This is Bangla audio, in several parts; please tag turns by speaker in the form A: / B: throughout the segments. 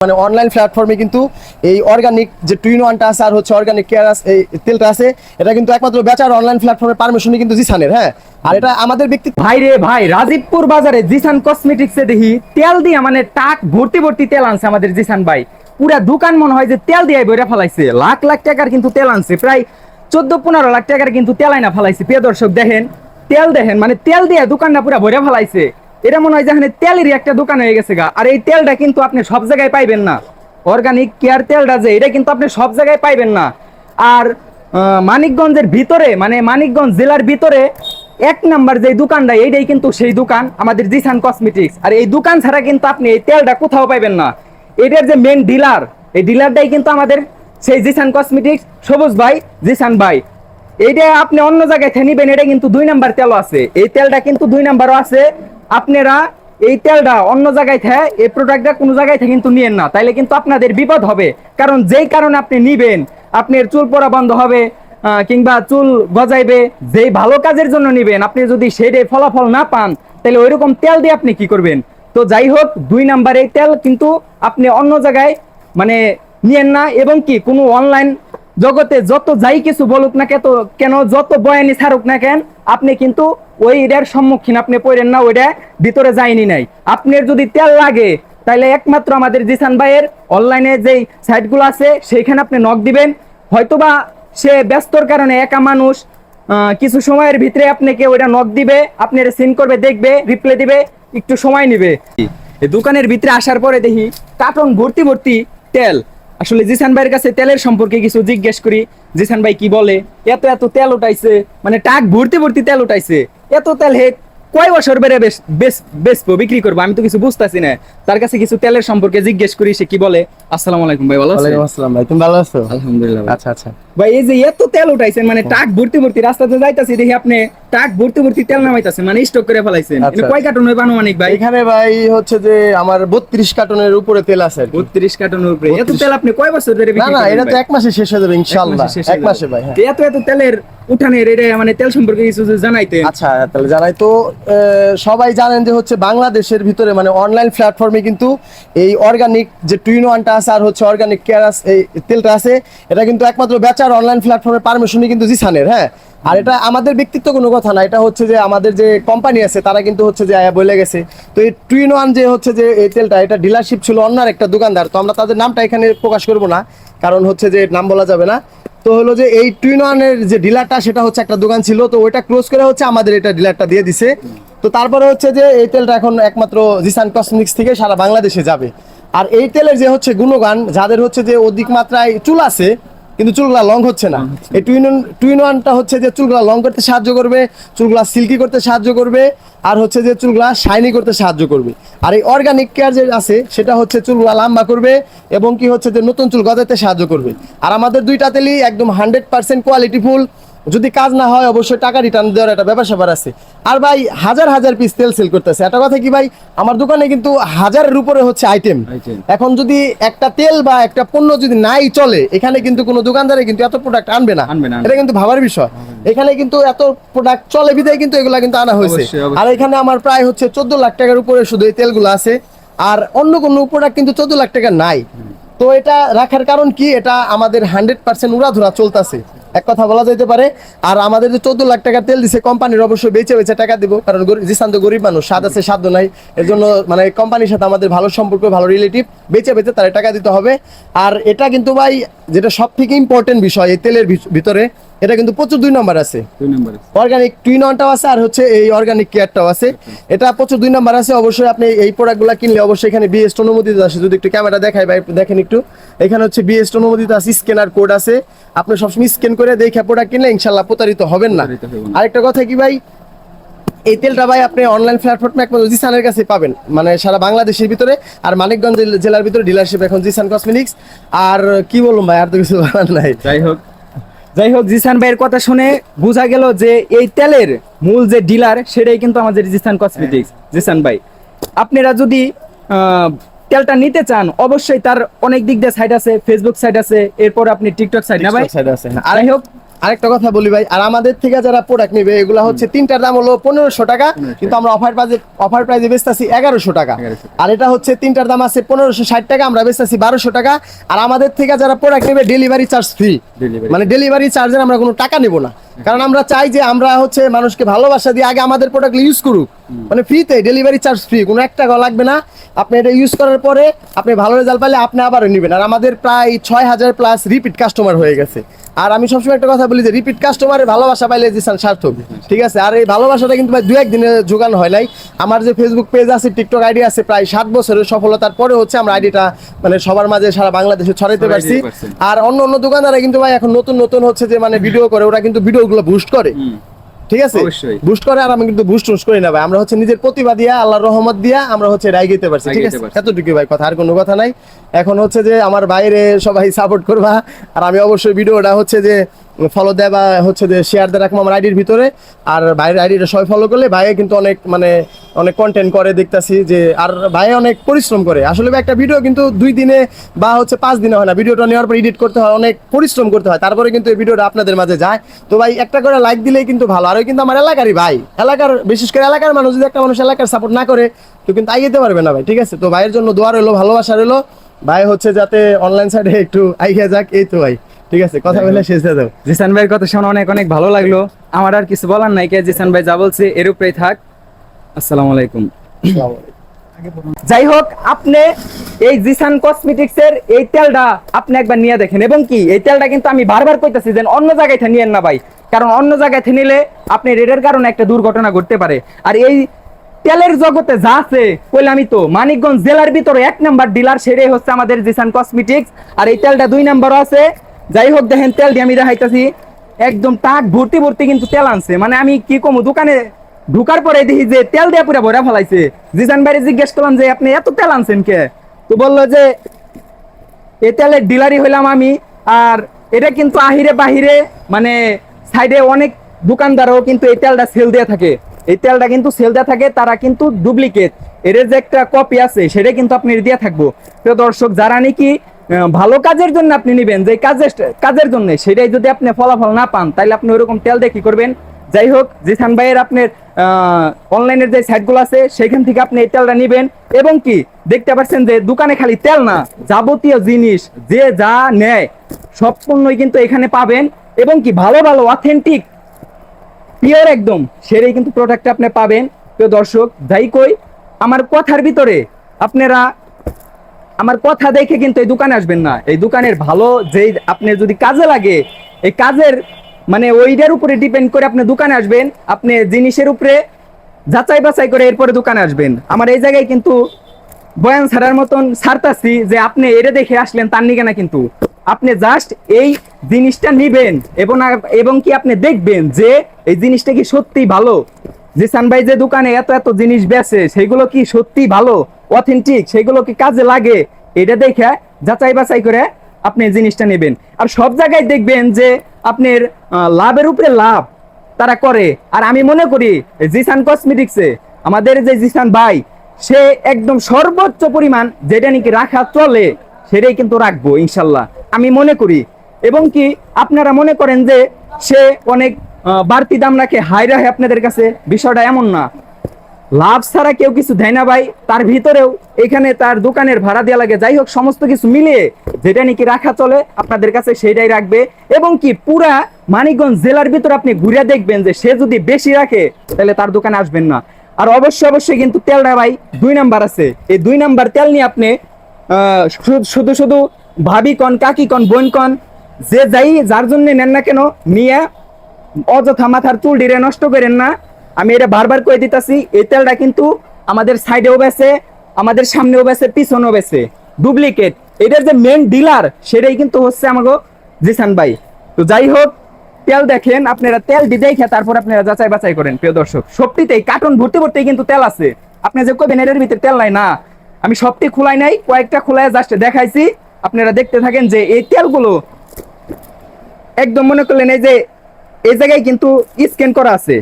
A: মানে অনলাইন প্ল্যাটফর্মে কিন্তু এই অর্গানিক যে টুইন ওয়ানটা আছে আর হচ্ছে অর্গানিক কেয়ার এই তেলটা আছে, এটা কিন্তু একমাত্র বেচার অনলাইন প্ল্যাটফর্মের পারমিশনই কিন্তু জিসানের। হ্যাঁ, আর এটা আমাদের ব্যক্তি
B: ভাই রে ভাই, রাজীবপুর বাজারে জিসান কসমেটিক্সে দেখি তেল দিয়ে মানে টাক ভর্তি ভর্তি তেল আনছে আমাদের জিসান ভাই। পুরা দোকান মনে হয় যে তেল দিয়ে বইরা ফেলাইছে। লাখ লাখ টাকার কিন্তু তেল আনছে, প্রায় 14-15 লাখ টাকার কিন্তু তেল আইনা ফেলাইছে। প্রিয় দর্শক দেখেন, তেল দেখেন, মানে তেল দিয়ে দোকানটা পুরা ভরে ফেলাইছে। এটা মনে হয় যেখানে তেলেরই একটা দোকান হয়ে গেছে গা। আর এই তেলটা কিন্তু আপনি সব জায়গায় পাইবেন না। অর্গানিক কেয়ার তেলটা যে এটা কিন্তু আপনি সব জায়গায় পাইবেন না। আর মানিকগঞ্জের ভিতরে, মানে মানিকগঞ্জ জেলার ভিতরে 1 নাম্বার যে দোকানটা, এইটাই কিন্তু সেই দোকান আমাদের জিসান কসমেটিক্স। আর এই দোকান ছাড়া কিন্তু আপনি এই তেলটা কোথাও পাইবেন না। এটার যে মেন ডিলার, এই ডিলারটাই কিন্তু আমাদের সেই জিসান কসমেটিক্স, সবুজ ভাই, জিসান ভাই। এইটা আপনি অন্য জায়গায় থেকে নিবেন, এটা কিন্তু 2 নাম্বার তেলও আছে। এই তেলটা কিন্তু 2 নাম্বারও আছে। আপনারা এই তেলটা অন্য জায়গায় থেকে, এই প্রোডাক্টটা কোনো জায়গায় থেকে কিন্তু নিয়েন না, তাইলে কিন্তু আপনাদের বিপদ হবে। কারণ যেই কারণে আপনি নিবেন, আপনার চুল পড়া বন্ধ হবে, কিংবা চুল গজাইবে। যেই ভালো কাজের জন্য নিবেন, আপনি যদি সেই ফলাফল না পান, তাহলে ওইরকম তেল দিয়ে আপনি কি করবেন? তো যাই হোক, 2 নাম্বার এই তেল কিন্তু আপনি অন্য জায়গায় মানে নিয়েন না। এবং কি কোনো অনলাইন জগতে যত যাই কিছু বলুক না কেন, যত বয়ানি ছাড়ুক না কেন, আপনি কিন্তু ওই এটার সম্মুখীন আপনি পড়েন না, ওইটা ভিতরে যায়নি নাই। আপনার যদি তেল লাগে, তাহলে একমাত্র আমাদের জিসান ভাইয়ের অনলাইনে যেই সাইটগুলো আছে সেইখানে আপনি নক দিবেন। হয়তোবা সে ব্যস্তর কারণে, একা মানুষ, কিছু সময়ের ভিতরে আপনাকে ওইটা নক দিবে, আপনার সিন করবে, দেখবে, রিপ্লাই দিবে, একটু সময় নেবে। এই দোকানের ভিতরে আসার পরে দেখি কার্টন ভর্তি ভর্তি তেল। আসলে জিসান ভাইয়ের কাছে তেলের সম্পর্কে কিছু জিজ্ঞেস করি, জিসান ভাই কি বলে। এত এত তেল উঠাইছে, মানে টাক ভর্তি ভর্তি তেল উঠাইছে। এত তেল হে কয় বছর বেড়ে বেচবো, বিক্রি করবো, আমি তো কিছু বুঝতেছি না। তার কাছে কিছু তেলের সম্পর্কে জিজ্ঞেস করি, সে কি বলে। আসসালামু আলাইকুম ভাই, ভালো আছেন?
A: ওয়ালাইকুম আসসালাম ভাই, তুমি ভালো আছো?
B: আলহামদুলিল্লাহ।
A: আচ্ছা আচ্ছা
B: ভাই, এই যে এত তেল উঠাইছেন, মানে টাক ভর্তি ভর্তি, রাস্তাতে যাইতাছি দেখি আপনি টাক ভর্তি ভর্তি তেল নামাইতাছেন, মানে স্টক করে ফেলাইছেন।
A: আচ্ছা,
B: কয় কার্টন হইব আনুমানিক ভাই?
A: এখানে ভাই হচ্ছে যে আমার 32 কার্টনের উপরে তেল আছে আর কি।
B: 32 কার্টনের উপরে। এত তেল আপনি কয় বছর ধরে
A: না
B: বিক্রি
A: না,
B: করেন
A: এটা তো
B: ভাই?
A: 1 মাসে শেষ হয়ে যাবে ইনশাআল্লাহ। 1 মাসে ভাই। হ্যাঁ,
B: এত এত তেলের উঠানের এটা মানে তেল সম্পর্কে কিছু জানাইতেন।
A: আচ্ছা তাহলে জানাই তো। সবাই জানেন যে হচ্ছে বাংলাদেশের ভিতরে মানে অনলাইন প্ল্যাটফর্মে কিন্তু এই অর্গানিক যে টুইন ওয়ানটা আছে আর হচ্ছে অর্গানিক কেয়ার এই তেলটা আছে, এটা কিন্তু একমাত্র বেচার অনলাইন প্ল্যাটফর্মের পারমিশনই কিন্তু জিসানের। হ্যাঁ, আর এটা আমাদের ব্যক্তিত্ব কোনো কথা না, এটা হচ্ছে যে আমাদের যে কোম্পানি আছে তারা কিন্তু হচ্ছে যে বলে গেছে। তো এই টুইন ওয়ান যে হচ্ছে যে এই তেলটা, এটা ডিলারশিপ ছিল অন্য একটা দোকানদার, তো আমরা তাদের নামটা এখানে প্রকাশ করব না, কারণ হচ্ছে যে নাম বলা যাবে না। তো হলো যে এই টুইন ওয়ানের যে ডিলারটা, সেটা হচ্ছে একটা দোকান ছিল, তো ওইটা ক্লোজ করে হচ্ছে আমাদের এটা ডিলারটা দিয়ে দিছে। তো তারপরে হচ্ছে যে এই তেলটা এখন একমাত্র জিসান কসমেটিক্স থেকে সারা বাংলাদেশে যাবে। আর এই তেলের যে হচ্ছে গুণগান, যাদের হচ্ছে যে অধিক মাত্রায় চুল আছে কিন্তু চুলগুলা লং হচ্ছে না, এই টুইন ওয়ানটা হচ্ছে যে চুলগুলা লং করতে সাহায্য করবে, চুলগুলা সিল্কি করতে সাহায্য করবে, আর হচ্ছে যে চুলগুলা শাইনি করতে সাহায্য করবে। আর এই অর্গানিক কেয়ার যে আছে, সেটা হচ্ছে চুলগুলা লম্বা করবে এবং কি হচ্ছে যে নতুন চুল গজাতে সাহায্য করবে। আর আমাদের দুইটা তেলই একদম 100% কোয়ালিটিফুল। যদি কাজ না হয় অবশ্যই টাকা রিটার্ন দেওয়ার একটা ব্যাপার স্যাপার আছে। আর ভাই হাজার হাজার পিস তেল সেল করতেছে। একটা কথা কি ভাই, আমার দোকানে কিন্তু হাজারের উপরে হচ্ছে আইটেম। এখন যদি একটা তেল বা একটা পণ্য যদি নাই চলে, এখানে কিন্তু কোনো দোকানদারে কিন্তু এত প্রোডাক্ট আনবে না। এটা কিন্তু ভাবার বিষয়। এখানে কিন্তু এত প্রোডাক্ট চলে বিধায় কিন্তু এগুলা কিন্তু আনা হয়েছে। আর এখানে আমার প্রায় হচ্ছে 14 লাখ টাকার উপরে শুধু এই তেলগুলো আছে। আর অন্য কোনো প্রোডাক্ট কিন্তু 14 লাখ টাকা নাই। তো এটা রাখার কারণ কি, এটা আমাদের 100% উড়াধুরা চলতেছে, এক কথা বলা যেতে পারে। আর আমাদের যে 14 লাখ টাকা তেল দিছে, কোম্পানির অবশ্যই বেচে বেচে টাকা দিব, কারণ জিসান তো গরিব মানুষ, স্বাদ আছে সাধ্য নাই। এর জন্য মানে কোম্পানির সাথে আমাদের ভালো সম্পর্ক, ভালো রিলেটিভ, বেচে বেচে তারা টাকা দিতে হবে। আর এটা কিন্তু ভাই যেটা সব থেকে ইম্পর্টেন্ট বিষয় এই তেলের ভিতরে, এটা কিন্তু প্রচুর 2 নম্বর আছে। অর্গানিক টুইন ওয়ানটাও আছে আর হচ্ছে এই অর্গানিক কেয়ারটাও আছে। এটা প্রচুর 2 নম্বর আছে। অবশ্যই আপনি এই প্রোডাক্টগুলো কিনলে অবশ্যই এখানে বিএস অনুমোদিত আছে। যদি একটু ক্যামেরা দেখাই ভাই, দেখেন একটু, এখানে হচ্ছে বিএস অনুমোদিত আছে, স্ক্যানার কোড আছে। আপনি সবসময় স্ক্যান করে দেখে প্রোডাক্ট কিনলে ইনশাল্লাহ প্রতারিত হবেন না। আরেকটা কথা কি ভাই, এই তেলটা ভাই আপনি অনলাইন প্ল্যাটফর্মে একমাত্র জিসানের কাছে পাবেন, মানে সারা বাংলাদেশের ভিতরে। আর মানিকগঞ্জ জেলার ভিতরে ডিলারশিপ এখন জিসান কসমেটিক্স। আর কি বলবো ভাই, আর তো কিছু বলার নাই।
B: যাই হোক, জিসান ভাইয়ের কথা শুনে বোঝা গেল যে এই তেলের মূল যে ডিলার, সেটাই কিন্তু আমাদের জিসান কসমেটিক্স। জিসান ভাই, আপনারা যদি তেলটা নিতে চান, অবশ্যই তার অনেক দিক দিয়ে সাইট আছে, ফেসবুক সাইট আছে, এরপর আপনি টিকটক সাইট না ভাই?
A: সাইট আছে।
B: আর হোক,
A: আরেকটা কথা বলি ভাই, আর আমাদের থেকে যারা প্রোডাক্ট নেবে এগুলা হচ্ছে তিনটার দাম হলো 1500 টাকা, কিন্তু আমরা অফার প্রাইজে বেচতেছি 1100 টাকা। আর এটা হচ্ছে তিনটার দাম আছে 1560 টাকা, আমরা বেচতেছি 1200 টাকা। আর আমাদের থেকে যারা প্রোডাক্ট নেবে ডেলিভারি চার্জ ফ্রি, মানে ডেলিভারি চার্জের আমরা কোনো টাকা নেব না, কারণ আমরা চাই যে আমরা হচ্ছে মানুষকে ভালোবাসা দিয়ে আগে আমাদের প্রোডাক্ট ইউজ করুক, মানে ফ্রিতে, ডেলিভারি চার্জ ফ্রি, কোনো 1 টাকাও লাগবে না। আপনি এটা ইউজ করার পরে আপনি ভালো রেজাল্ট পাইলে আপনি আবারও নেবেন। আর আমাদের প্রায় 6000 প্লাস রিপিট কাস্টমার হয়ে গেছে। আর আমি সবসময় একটা কথা বলি যে রিপিট কাস্টমারের ভালোবাসা পাইলে জিসান সার্থক, ঠিক আছে। আর এই ভালোবাসাটা কিন্তু ভাই 2-1 দিনে জোগানো হয় নাই। আমার যে ফেসবুক পেজ আছে, টিকটক আইডি আছে, প্রায় 7 বছরের সফলতার পরে হচ্ছে আমরা আইডিটা মানে সবার মাঝে সারা বাংলাদেশে ছড়াইতে পারছি। আর অন্য দোকানদাররা কিন্তু ভাই এখন নতুন হচ্ছে যে মানে ভিডিও করে, ওরা কিন্তু ভিডিওগুলো বুস্ট করে, ঠিক আছে, বুস্ট করে। আর আমি কিন্তু বুস্ট করি না ভাই, আমরা হচ্ছে নিজের প্রতিভা দিয়া, আল্লাহর রহমত দিয়া আমরা হচ্ছে রাইগেতে পারছি, ঠিক আছে। এতটুকু ভাই কথা, আর কোনো কথা নাই। এখন হচ্ছে যে আমার বাইরে সবাই সাপোর্ট করবা, আর আমি অবশ্যই ভিডিওটা হচ্ছে যে ফলো দেয় বা হচ্ছে যে শেয়ার দিয়ে রাখবো আমার আইডির ভিতরে। আর ভাইয়ের আইডিটা সবাই ফলো করলে, ভাইয়ে কিন্তু অনেক কন্টেন্ট করে দেখতাছি যে, আর ভাই অনেক পরিশ্রম করে। আসলে ভাই একটা ভিডিও কিন্তু 2 দিনে বা হচ্ছে 5 দিনে হয় না, ভিডিওটা নেওয়ার পর এডিট করতে হয়, অনেক পরিশ্রম করতে হয়, তারপরে কিন্তু এই ভিডিওটা আপনাদের মাঝে যায়। তো ভাই একটা করে লাইক দিলেই কিন্তু ভালো। আর ওই কিন্তু আমার এলাকারই ভাই, এলাকার, বিশেষ করে এলাকার মানুষ, যদি একটা মানুষ এলাকার সাপোর্ট না করে তো কিন্তু আইতে পারবে না ভাই, ঠিক আছে। তো ভাইয়ের জন্য দোয়া রইলো, ভালোবাসা রইলো, ভাই হচ্ছে যাতে অনলাইন সাইডে একটু আইয়া যাক, এই তো ভাই, ঠিক আছে। কথা বলে শেষ হয়ে যাও।
B: জিসান ভাইয়ের কথা শুনে অনেক ভালো লাগলো। আমার আর কিছু বলার নাই, কে জিসান ভাই যা বলছে এর উপরেই থাক। আসসালামু আলাইকুম। যাই হোক, আপনি এই জিসান কসমেটিক্স এর এই তেলটা আপনি একবার নিয়ে দেখেন, এবং কি এই তেলটা কিন্তু আমি বারবার কইতাছি যে অন্য জায়গায় নিয়েন না ভাই, কারণ অন্য জায়গায় নিলে আপনি রেডের কারণে একটা দুর্ঘটনা ঘটতে পারে। আর এই তেলের জগতে যা আছে কইলে আমি তো মানিকগঞ্জ জেলার ভিতরে 1 নাম্বার ডিলার, সেটাই হচ্ছে আমাদের জিসান কসমেটিক্স। আর এই তেলটা 2 নাম্বারও আছে। যাই হোক, দেখেন তেলটি আমি দেখাইতাছি, একদম টাক ভর্তি কিন্তু তেল আনছে। মানে আমি কি কমু, দোকানে ঢুকার পরে দেখি যে তেল দিয়ে পুরো ভরা ফেলাইছে। জিসান ভাইরে জিজ্ঞেস করলাম যে আপনি এত তেল আনছেন কে, তো বললো যে এই তেলের ডিলারই হইলাম আমি। আর এটা কিন্তু আহিরে বাহিরে মানে সাইডে অনেক দোকানদারও কিন্তু এই তেলটা সেল দিয়ে থাকে, এই তেলটা কিন্তু সেল দেওয়া থাকে, তারা কিন্তু ডুপ্লিকেট, এর যে একটা কপি আছে সেটা কিন্তু আপনি দিয়ে থাকবো। তো দর্শক, যারা নাকি ভালো কাজের জন্য আপনি নেবেন, যে কাজের জন্য, সেটাই যদি আপনি ফলাফল না পান, তাহলে আপনি ওরকম তেল দিয়ে কি করবেন। যাই হোক, জিসান ভাইয়ের আপনার অনলাইনের যে সাইটগুলো আছে সেখান থেকে আপনি এই তেলটা নেবেন। এবং কি দেখতে পাচ্ছেন যে দোকানে খালি তেল না, যাবতীয় জিনিস যে যা নেয় সব পণ্যই কিন্তু এখানে পাবেন। এবং কি ভালো অথেন্টিক পিওর একদম সেটাই কিন্তু প্রোডাক্ট আপনি পাবেন। তো দর্শক, যাই কই, আমার কথার ভিতরে আপনারা আমার কথা দেখে কিন্তু এই দোকানে আসবেন না। এই দোকানের ভালো যে আপনার যদি কাজে লাগে, এই কাজের মানে ওইটার উপরে ডিপেন্ড করে আপনি দোকানে আসবেন, আপনি জিনিসের উপরে যাচাই বাছাই করে এরপরে দোকানে আসবেন। আমার এই জায়গায় কিন্তু বয়ান ছাড়ার মতন ছাড়তাছি যে আপনি এটা দেখে আসলেন তার নিকে না, কিন্তু আপনি জাস্ট এই জিনিসটা নিবেন এবং কি আপনি দেখবেন যে এই জিনিসটা কি সত্যি ভালো। জিসান ভাই যে দোকানে এত জিনিস বেচে সেগুলো কি সত্যি ভালো অথেন্টিক, সেগুলো কি কাজে লাগে, এটা দেখে যাচাই বাছাই করে আপনি জিনিসটা নেবেন। আর সব জায়গায় দেখবেন যে আপনার লাভের উপরে লাভ তারা করে। আর আমি মনে করি জিসান কসমেটিক্সে আমাদের যে জিসান ভাই, সে একদম সর্বোচ্চ পরিমাণ যেটা নাকি রাখা চলে সেটাই কিন্তু রাখবো ইনশাল্লাহ, আমি মনে করি। এবং কি আপনারা মনে করেন যে সে অনেক বাড়তি দাম রাখে, হাই রাখে আপনাদের কাছে, বিষয়টা এমন না। লাভ ছাড়া কেউ কিছু দেয় না ভাই, তার ভিতরেও এখানে তার দোকানের ভাড়া দেওয়া লাগে। যাই হোক, সমস্ত কিছু মিলিয়ে যেটা নাকি রাখা চলে আপনাদের কাছে সেটাই রাখবে। এবং কি পুরা মানিকগঞ্জ জেলার ভিতরে আপনি ঘুরে দেখবেন যে সে যদি বেশি রাখে তাহলে তার দোকানে আসবেন না। আর অবশ্যই কিন্তু তেলটা ভাই 2 নাম্বার আছে, এই 2 নাম্বার তেল নিয়ে আপনি শুধু ভাবি কন, কাকি কন, বোন কন, যে যার জন্য নেন না কেন, নিয়ে অযথা মাথার চুল ডিরে নষ্ট করেন না। আমি এটা বারবার কয়ে দিতেছি, এই তেলটা কিন্তু আমাদের সাইডেও বেছে, আমাদের সামনেও বেছে, পিছনেও বেছে, ডুপ্লিকেট। এটার যে মেন ডিলার সেটাই কিন্তু হচ্ছে আমাকে জিসান ভাই। তো যাই হোক, তেল দেখেন আপনারা, তেল দেখে তারপর আপনারা যাচাই বাছাই করেন। প্রিয় দর্শক, সবটিতেই কার্টন ভর্তি কিন্তু তেল আছে। আপনি যে কবেন এর ভিতরে তেল নাই, না, আমি সবটি খোলাই নাই, কয়েকটা খোলাই জাস্ট দেখাইছি। আপনারা দেখতে থাকেন যে এই তেলগুলো একদম মনে করলেন এই জায়গায় কিন্তু স্ক্যান করা আছে,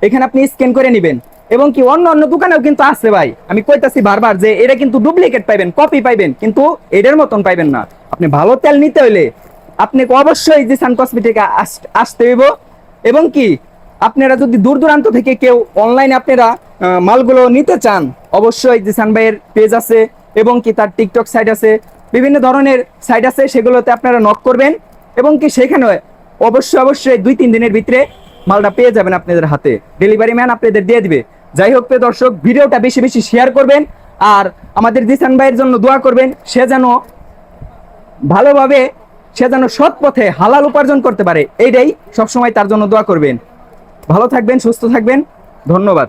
B: এখানে আপনি স্ক্যান করে নেবেন। এবং কি অন্য দোকানেও কিন্তু আছে ভাই, আমি কইতাছি বারবার যে এটা কিন্তু ডুপ্লিকেট পাইবেন, কপি পাইবেন, কিন্তু এটার মতন পাইবেন না। আপনি ভালো তেল নিতে হইলে আপনাকে অবশ্যই জিসান কসমেটিক আসতে হইব। এবং কি আপনারা যদি দূর দূরান্ত থেকে কেউ অনলাইনে আপনারা মালগুলো নিতে চান, অবশ্যই জিসান ভাইয়ের পেজ আছে এবং কি তার টিকটক সাইট আছে, বিভিন্ন ধরনের সাইট আছে, সেগুলোতে আপনারা নক করবেন এবং কি সেখানে অবশ্যই 2-3 দিনের ভিতরে মালটা পেয়ে যাবেন আপনাদের হাতে, ডেলিভারি ম্যান আপনাদের দিয়ে দিবে। যাই হোক প্রিয় দর্শক, ভিডিওটা বেশি বেশি শেয়ার করবেন আর আমাদের জিসান ভাইয়ের জন্য দোয়া করবেন, সে যেন ভালোভাবে, সে যেন সৎ পথে হালাল উপার্জন করতে পারে, এইটাই সবসময় তার জন্য দোয়া করবেন। ভালো থাকবেন, সুস্থ থাকবেন, ধন্যবাদ।